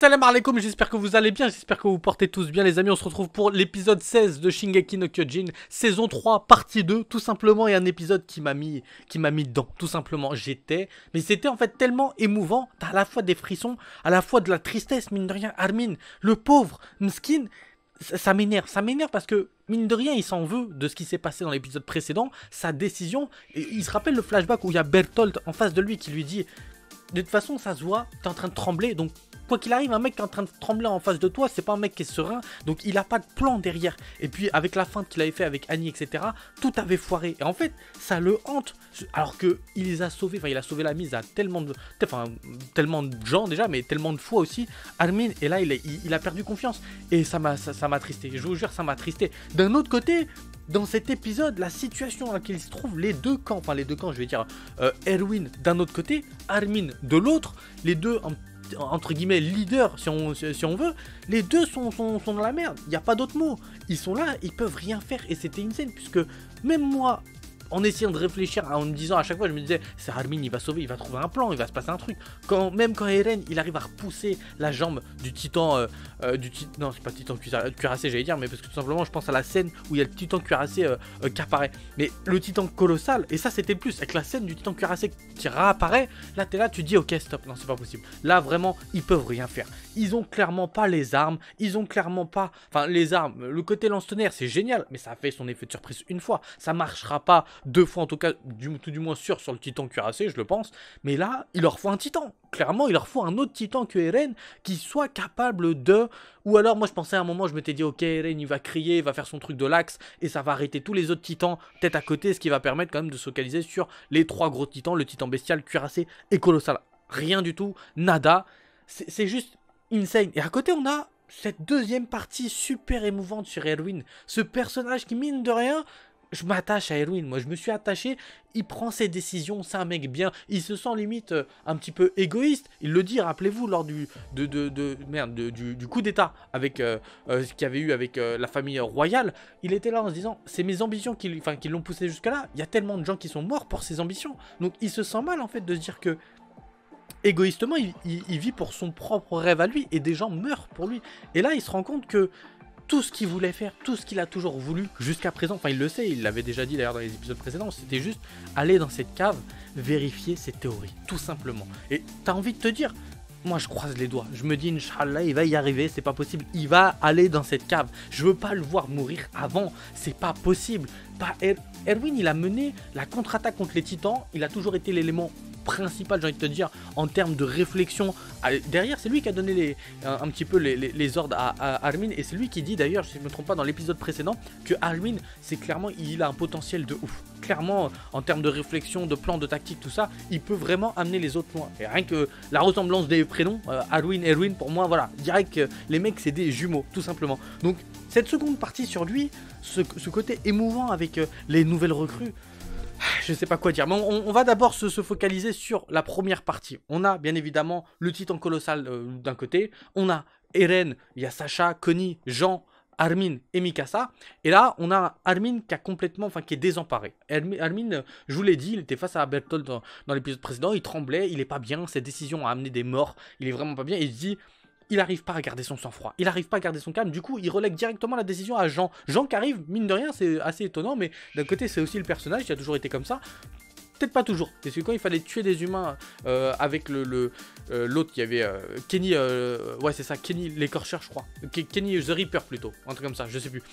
Salam alaikum, j'espère que vous allez bien, j'espère que vous portez tous bien les amis. On se retrouve pour l'épisode 16 de Shingeki no Kyojin, saison 3, partie 2, tout simplement. Et un épisode qui m'a mis dedans, tout simplement. Mais c'était en fait tellement émouvant, t'as à la fois des frissons, à la fois de la tristesse, mine de rien. Armin, le pauvre, Mskin, ça m'énerve parce que, mine de rien, il s'en veut de ce qui s'est passé dans l'épisode précédent, sa décision. Et il se rappelle le flashback où il y a Bertholdt en face de lui qui lui dit: de toute façon, ça se voit, t'es en train de trembler, donc quoi qu'il arrive, un mec qui est en train de trembler en face de toi, c'est pas un mec qui est serein, donc il a pas de plan derrière. Et puis avec la feinte qu'il avait fait avec Annie, etc., tout avait foiré. Et en fait, ça le hante, alors que il les a sauvés, enfin il a sauvé la mise à tellement de gens déjà, mais tellement de fois aussi, Armin, et là il a perdu confiance. Et ça m'a attristé, je vous jure, ça m'a attristé. D'un autre côté, dans cet épisode, la situation dans laquelle il se trouve, les deux camps, je vais dire, Erwin d'un autre côté, Armin de l'autre, les deux entre guillemets leaders si on veut, les deux sont dans la merde, il n'y a pas d'autre mot. Ils sont là, ils peuvent rien faire et c'était insane puisque même moi, en essayant de réfléchir, en me disant à chaque fois, je me disais, c'est Armin, il va sauver, il va trouver un plan, il va se passer un truc. Même quand Eren, il arrive à repousser la jambe du titan, non, c'est pas titan cuirassé, j'allais dire, mais parce que tout simplement, je pense à la scène où il y a le titan cuirassé qui apparaît. Mais le titan colossal, et ça c'était le plus, avec la scène du titan cuirassé qui réapparaît, là t'es là, tu dis, ok, stop, non, c'est pas possible. Là, vraiment, ils peuvent rien faire. Ils ont clairement pas les armes, ils ont clairement pas, enfin, les armes, le côté lance-tonnerre, c'est génial, mais ça a fait son effet de surprise une fois, ça marchera pas deux fois en tout cas, tout du moins sur le titan cuirassé, je le pense. Mais là, il leur faut un titan. Clairement, il leur faut un autre titan que Eren qui soit capable de... Ou alors, moi, je pensais à un moment, je m'étais dit, ok, Eren, il va crier, il va faire son truc de l'axe et ça va arrêter tous les autres titans peut-être à côté, ce qui va permettre quand même de se focaliser sur les trois gros titans, le titan bestial, cuirassé et colossal. Rien du tout, nada. C'est juste insane. Et à côté, on a cette deuxième partie super émouvante sur Erwin. Ce personnage qui, mine de rien... Je m'attache à Erwin, moi je me suis attaché, il prend ses décisions, c'est un mec bien, il se sent limite un petit peu égoïste, il le dit, rappelez-vous, lors du coup d'état avec ce qu'il y avait eu avec la famille royale, il était là en se disant, c'est mes ambitions qui l'ont poussé jusqu'à là, il y a tellement de gens qui sont morts pour ses ambitions, donc il se sent mal en fait de se dire que, égoïstement, il vit pour son propre rêve à lui, et des gens meurent pour lui, et là il se rend compte que, tout ce qu'il voulait faire, tout ce qu'il a toujours voulu jusqu'à présent, enfin il le sait, il l'avait déjà dit d'ailleurs dans les épisodes précédents, c'était juste aller dans cette cave, vérifier ses théories, tout simplement. Et t'as envie de te dire, moi je croise les doigts, je me dis Inch'Allah il va y arriver, c'est pas possible, il va aller dans cette cave, je veux pas le voir mourir avant, c'est pas possible. Erwin il a mené la contre-attaque contre les titans, il a toujours été l'élément principal, j'ai envie de te dire, en termes de réflexion. Derrière, c'est lui qui a donné un petit peu les ordres à Armin, et c'est lui qui dit d'ailleurs, si je ne me trompe pas, dans l'épisode précédent, que Armin, c'est clairement, il a un potentiel de ouf. Clairement, en termes de réflexion, de plan, de tactique, tout ça, il peut vraiment amener les autres loin. Et rien que la ressemblance des prénoms, Armin, Erwin, pour moi, voilà, direct que les mecs, c'est des jumeaux, tout simplement. Donc, cette seconde partie sur lui, ce côté émouvant avec les nouvelles recrues, je sais pas quoi dire, mais on va d'abord se focaliser sur la première partie. On a bien évidemment le titan colossal d'un côté, on a Eren, il y a Sacha, Connie, Jean, Armin et Mikasa, et là on a Armin qui a complètement, qui est désemparé. Armin, je vous l'ai dit, il était face à Bertholdt dans l'épisode précédent, il tremblait, il est pas bien, cette décision a amené des morts, il est vraiment pas bien, et il se dit... Il n'arrive pas à garder son sang-froid, il n'arrive pas à garder son calme, du coup il relègue directement la décision à Jean. Jean qui arrive, mine de rien, c'est assez étonnant, mais d'un côté c'est aussi le personnage qui a toujours été comme ça. Peut-être pas toujours, parce que quand il fallait tuer des humains avec l'autre, il y avait Kenny, ouais c'est ça, Kenny l'écorcheur je crois, Kenny the Reaper plutôt, un truc comme ça, je sais plus.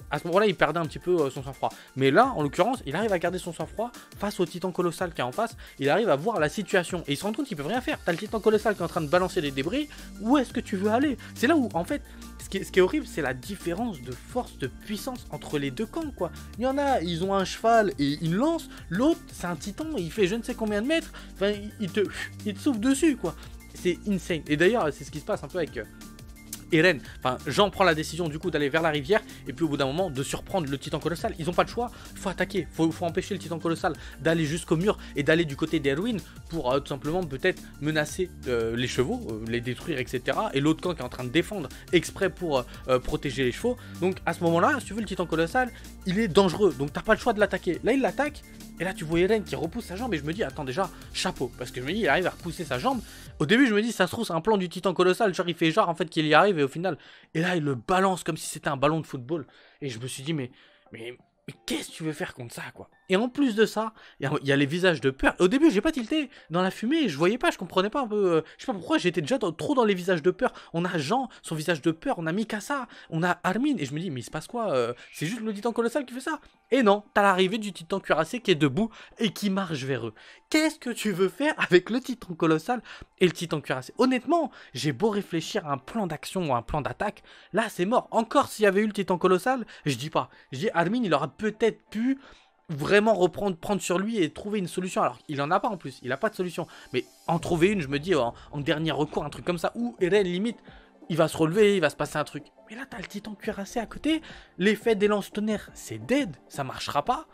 À ce moment-là, il perdait un petit peu son sang-froid. Mais là, en l'occurrence, il arrive à garder son sang-froid face au titan colossal qui est en face. Il arrive à voir la situation et il se rend compte qu'il peut rien faire. T'as le titan colossal qui est en train de balancer des débris. Où est-ce que tu veux aller? C'est là où, en fait, ce qui est horrible, c'est la différence de force, de puissance entre les deux camps, quoi. Il y en a, ils ont un cheval et une lance. L'autre, c'est un titan, il fait je ne sais combien de mètres. Enfin, il te souffle dessus, quoi. C'est insane. Et d'ailleurs, c'est ce qui se passe un peu avec... Eren, Jean prend la décision du coup d'aller vers la rivière et puis au bout d'un moment de surprendre le titan colossal. Ils n'ont pas le choix, il faut attaquer, il faut empêcher le titan colossal d'aller jusqu'au mur et d'aller du côté d'Erwin pour tout simplement peut-être menacer les chevaux, les détruire, etc. Et l'autre camp qui est en train de défendre exprès pour protéger les chevaux. Donc à ce moment là, si tu veux, le titan colossal il est dangereux, donc t'as pas le choix de l'attaquer. Là il l'attaque, Et là, tu vois Eren qui repousse sa jambe et je me dis, attends, déjà, chapeau. Parce que je me dis, il arrive à repousser sa jambe. Au début, je me dis, ça se trouve, c'est un plan du titan colossal. Genre, il fait genre, en fait, qu'il y arrive et au final. Et là, il le balance comme si c'était un ballon de football. Et je me suis dit, mais qu'est-ce que tu veux faire contre ça, quoi? Et en plus de ça, il y a les visages de peur. Au début, j'ai pas tilté dans la fumée, je voyais pas, je comprenais pas un peu. Je sais pas pourquoi, j'étais déjà trop dans les visages de peur. On a Jean, son visage de peur, on a Mikasa, on a Armin, et je me dis, mais il se passe quoi? C'est juste le titan colossal qui fait ça? Et non, t'as l'arrivée du titan cuirassé qui est debout et qui marche vers eux. Qu'est-ce que tu veux faire avec le titan colossal et le titan cuirassé? Honnêtement, j'ai beau réfléchir à un plan d'action ou un plan d'attaque, là c'est mort. Encore s'il y avait eu le titan colossal, je dis pas. Je dis Armin, il aura peut-être pu vraiment prendre sur lui et trouver une solution. Alors, il en a pas en plus, il a pas de solution. Mais en trouver une, je me dis, en dernier recours, un truc comme ça, où Eren, limite, il va se relever, il va se passer un truc. Mais là, t'as le titan cuirassé à côté, l'effet des lance-tonnerres, c'est dead, ça marchera pas.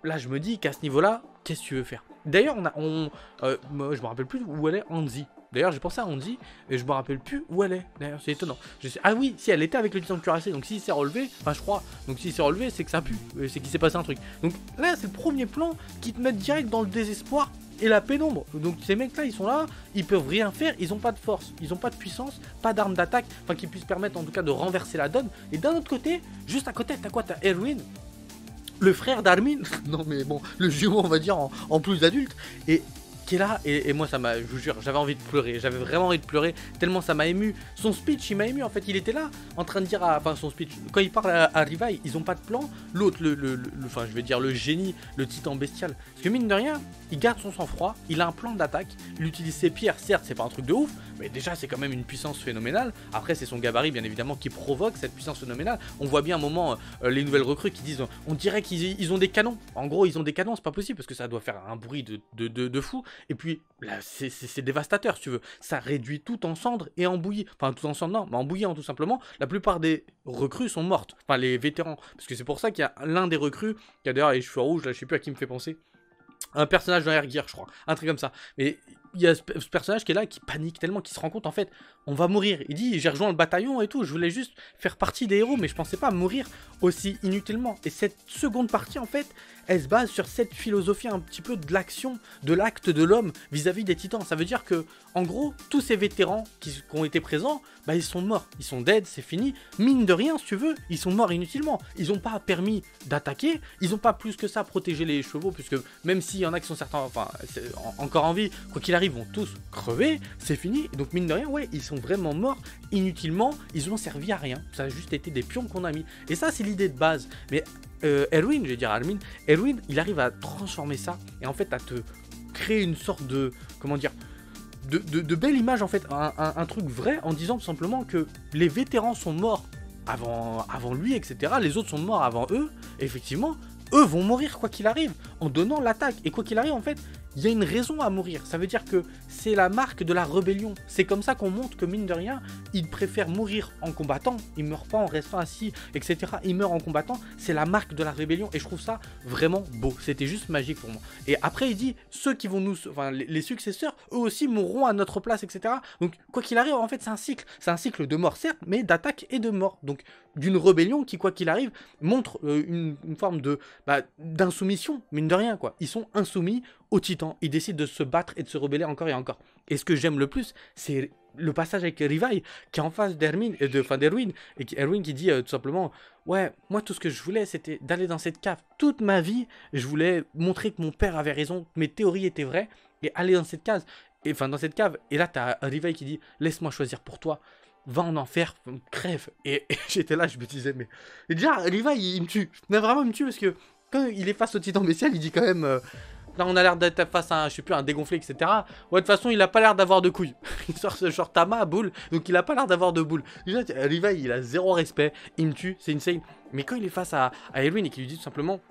Là, je me dis qu'à ce niveau-là, qu'est-ce que tu veux faire? D'ailleurs, moi, je me rappelle plus où elle est, Hanzi. D'ailleurs, j'ai pensé à Hanzi et je me rappelle plus où elle est. D'ailleurs, c'est étonnant. Ah oui, si elle était avec le titan cuirassé, donc s'il s'est relevé, enfin je crois, donc s'il s'est relevé, c'est que ça pue, c'est qu'il s'est passé un truc. Donc là, c'est le premier plan qui te met direct dans le désespoir et la pénombre. Donc ces mecs-là, ils sont là, ils peuvent rien faire, ils ont pas de force, ils ont pas de puissance, pas d'armes d'attaque, enfin qui puissent permettre en tout cas de renverser la donne. Et d'un autre côté, juste à côté, t'as quoi? T'as Erwin, le frère d'Armin, non mais bon, le jumeau on va dire en plus adulte, et qui est là, et moi ça m'a, je vous jure, j'avais envie de pleurer, j'avais vraiment envie de pleurer, tellement ça m'a ému. Son speech il m'a ému en fait, il était là, en train de dire, enfin son speech, quand il parle à Rivaille, ils ont pas de plan, l'autre, enfin je vais dire le génie, le titan bestial, parce que mine de rien, il garde son sang-froid, il a un plan d'attaque, il utilise ses pierres, certes c'est pas un truc de ouf, mais déjà c'est quand même une puissance phénoménale. Après c'est son gabarit bien évidemment qui provoque cette puissance phénoménale. On voit bien un moment les nouvelles recrues qui disent, on dirait qu'ils ont des canons, en gros ils ont des canons, c'est pas possible parce que ça doit faire un bruit de fou. Et puis là c'est dévastateur si tu veux, ça réduit tout en cendres et en bouillie, enfin tout en cendres non, mais en bouillant tout simplement. La plupart des recrues sont mortes, enfin les vétérans, parce que c'est pour ça qu'il y a l'un des recrues qui a d'ailleurs les cheveux rouges, là je sais plus à qui me fait penser. Un personnage dans Air Gear, je crois. Un truc comme ça. Mais il y a ce personnage qui est là, qui panique tellement, qui se rend compte, en fait, on va mourir. Il dit, j'ai rejoint le bataillon et tout, je voulais juste faire partie des héros, mais je pensais pas mourir aussi inutilement. Et cette seconde partie, en fait, elle se base sur cette philosophie un petit peu de l'action, de l'acte de l'homme vis-à-vis des titans. Ça veut dire que, en gros, tous ces vétérans qui ont été présents, bah ils sont morts. Ils sont dead, c'est fini. Mine de rien, si tu veux, ils sont morts inutilement. Ils n'ont pas permis d'attaquer, ils n'ont pas plus que ça protégé les chevaux, puisque même s'il y en a qui sont certains, enfin, encore en vie, quoi qu'il arrive, vont tous crever, c'est fini. Et donc, mine de rien, ouais, ils sont vraiment morts inutilement, ils n'ont servi à rien. Ça a juste été des pions qu'on a mis. Et ça, c'est l'idée de base. Mais Erwin, je vais dire Armin, Erwin, il arrive à transformer ça et en fait à te créer une sorte de, comment dire, de belle image en fait, un truc vrai en disant tout simplement que les vétérans sont morts avant lui, etc. Les autres sont morts avant eux, et effectivement, eux vont mourir quoi qu'il arrive en donnant l'attaque. Et quoi qu'il arrive en fait, il y a une raison à mourir. Ça veut dire que c'est la marque de la rébellion. C'est comme ça qu'on montre que mine de rien, ils préfèrent mourir en combattant. Ils meurent pas en restant assis, etc. Ils meurent en combattant. C'est la marque de la rébellion. Et je trouve ça vraiment beau. C'était juste magique pour moi. Et après, il dit, ceux qui vont nous... Enfin, les successeurs, eux aussi mourront à notre place, etc. Donc, quoi qu'il arrive, en fait, c'est un cycle. C'est un cycle de mort, certes, mais d'attaque et de mort. Donc, d'une rébellion qui, quoi qu'il arrive, montre une forme de d'insoumission, mine de rien, quoi. Ils sont insoumis aux titans. Ils décident de se battre et de se rebeller encore et encore. Et ce que j'aime le plus, c'est le passage avec Rivaille, qui est en face d'Erwin, et Erwin qui dit tout simplement, ouais, moi tout ce que je voulais, c'était d'aller dans cette cave. Toute ma vie, je voulais montrer que mon père avait raison, que mes théories étaient vraies, et aller dans cette cave. Et enfin, dans cette cave. Et là, t'as Rivaille qui dit, laisse-moi choisir pour toi. Va en enfer, crève. Et j'étais là, je me disais, mais... Et déjà, Rivaille, il me tue. Mais vraiment, il me tue parce que quand il est face au titan bestial, il dit quand même... Là, on a l'air d'être face à un, je sais plus, un dégonflé, etc. Ouais, de toute façon, il a pas l'air d'avoir de couilles. Il sort ce genre Tama, boule. Donc, il a pas l'air d'avoir de boule. Déjà, Rivaille, il a zéro respect. Il me tue, c'est insane. Mais quand il est face à Erwin et qu'il lui dit tout simplement,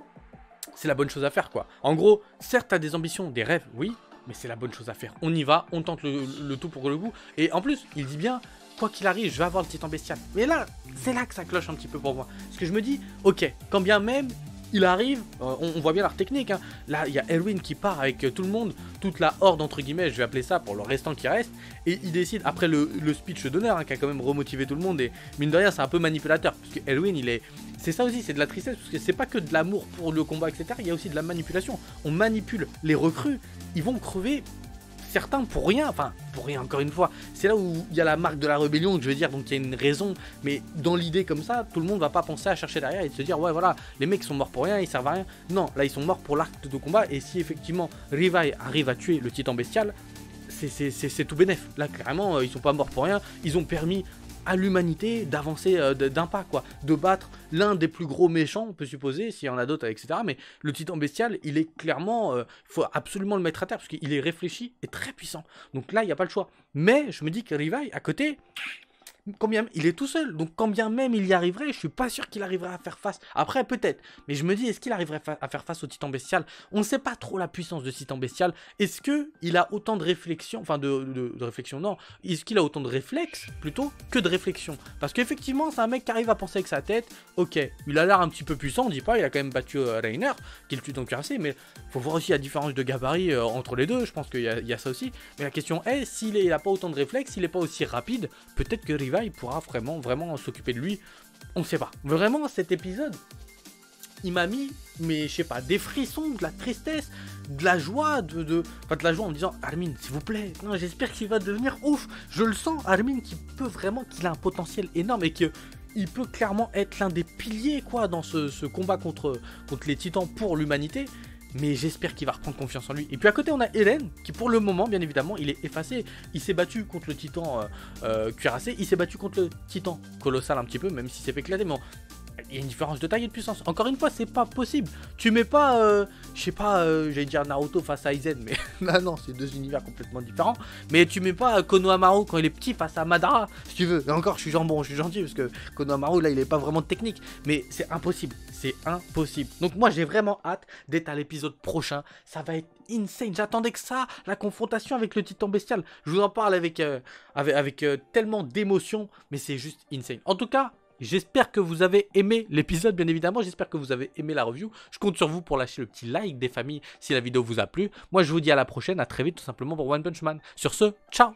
c'est la bonne chose à faire, quoi. En gros, certes, t'as des ambitions, des rêves, oui. Mais c'est la bonne chose à faire. On y va, on tente le tout pour le goût. Et en plus, il dit bien... Quoi qu'il arrive, je vais avoir le titan bestial. Mais là, c'est là que ça cloche un petit peu pour moi. Parce que je me dis, ok, quand bien même Il arrive, on voit bien leur technique, hein. Là il y a Erwin qui part avec tout le monde, toute la horde entre guillemets, je vais appeler ça pour le restant qui reste, et il décide, après le speech d'honneur hein, qui a quand même remotivé tout le monde, et mine de rien c'est un peu manipulateur, parce que Erwin il est... C'est ça aussi, c'est de la tristesse, parce que c'est pas que de l'amour pour le combat etc, il y a aussi de la manipulation, on manipule les recrues, ils vont crever... Certains pour rien, enfin pour rien encore une fois, c'est là où il y a la marque de la rébellion, je veux dire, donc il y a une raison, mais dans l'idée comme ça, tout le monde va pas penser à chercher derrière et se dire ouais voilà, les mecs sont morts pour rien, ils servent à rien. Non, là ils sont morts pour l'acte de combat, et si effectivement Rivai arrive à tuer le titan bestial, c'est tout bénef. Là carrément, ils sont pas morts pour rien, ils ont permis à l'humanité d'avancer d'un pas quoi, de battre l'un des plus gros méchants, on peut supposer, s'il y en a d'autres, etc. Mais le titan bestial, il est clairement, il faut absolument le mettre à terre, parce qu'il est réfléchi et très puissant. Donc là, il n'y a pas le choix. Mais je me dis que Rivai, à côté... Combien il est tout seul, donc quand bien même il y arriverait, je suis pas sûr qu'il arriverait à faire face. Après peut-être, mais je me dis est-ce qu'il arriverait à faire face au titan bestial? On ne sait pas trop la puissance de titan bestial. Est-ce que il a autant de réflexion, enfin de réflexion non, est-ce qu'il a autant de réflexes plutôt que de réflexion? Parce qu'effectivement c'est un mec qui arrive à penser avec sa tête. Ok, il a l'air un petit peu puissant, on dit pas, il a quand même battu Reiner, qui le tue dans le cuirassé, mais faut voir aussi la différence de gabarit entre les deux, je pense qu'il y a ça aussi. Mais la question est, s'il a pas autant de réflexes, s'il est pas aussi rapide, peut-être que Rivai pourra vraiment s'occuper de lui. On ne sait pas. Vraiment, cet épisode, il m'a mis, mais je sais pas, des frissons, de la tristesse, de la joie, de la joie en me disant Armin, s'il vous plaît, non, j'espère qu'il va devenir ouf. Je le sens, Armin, qu'il a un potentiel énorme et que il peut clairement être l'un des piliers quoi dans ce combat contre les titans pour l'humanité. Mais j'espère qu'il va reprendre confiance en lui. Et puis à côté on a Eren, qui pour le moment bien évidemment il est effacé. Il s'est battu contre le titan cuirassé, il s'est battu contre le titan colossal un petit peu, même si c'est fait éclater, mais il y a une différence de taille et de puissance. Encore une fois, c'est pas possible. Tu mets pas, je sais pas, j'allais dire Naruto face à Aizen, mais là non, c'est deux univers complètement différents. Mais tu mets pas Konohamaru quand il est petit face à Madara, si tu veux. Et encore, je suis jambon, je suis gentil, parce que Konohamaru, là, il est pas vraiment de technique. Mais c'est impossible, c'est impossible. Donc moi, j'ai vraiment hâte d'être à l'épisode prochain. Ça va être insane. J'attendais que ça, la confrontation avec le titan bestial. Je vous en parle avec tellement d'émotion, mais c'est juste insane. En tout cas, j'espère que vous avez aimé l'épisode, bien évidemment. J'espère que vous avez aimé la review. Je compte sur vous pour lâcher le petit like des familles si la vidéo vous a plu. Moi, je vous dis à la prochaine, à très vite, tout simplement pour One Punch Man. Sur ce, ciao!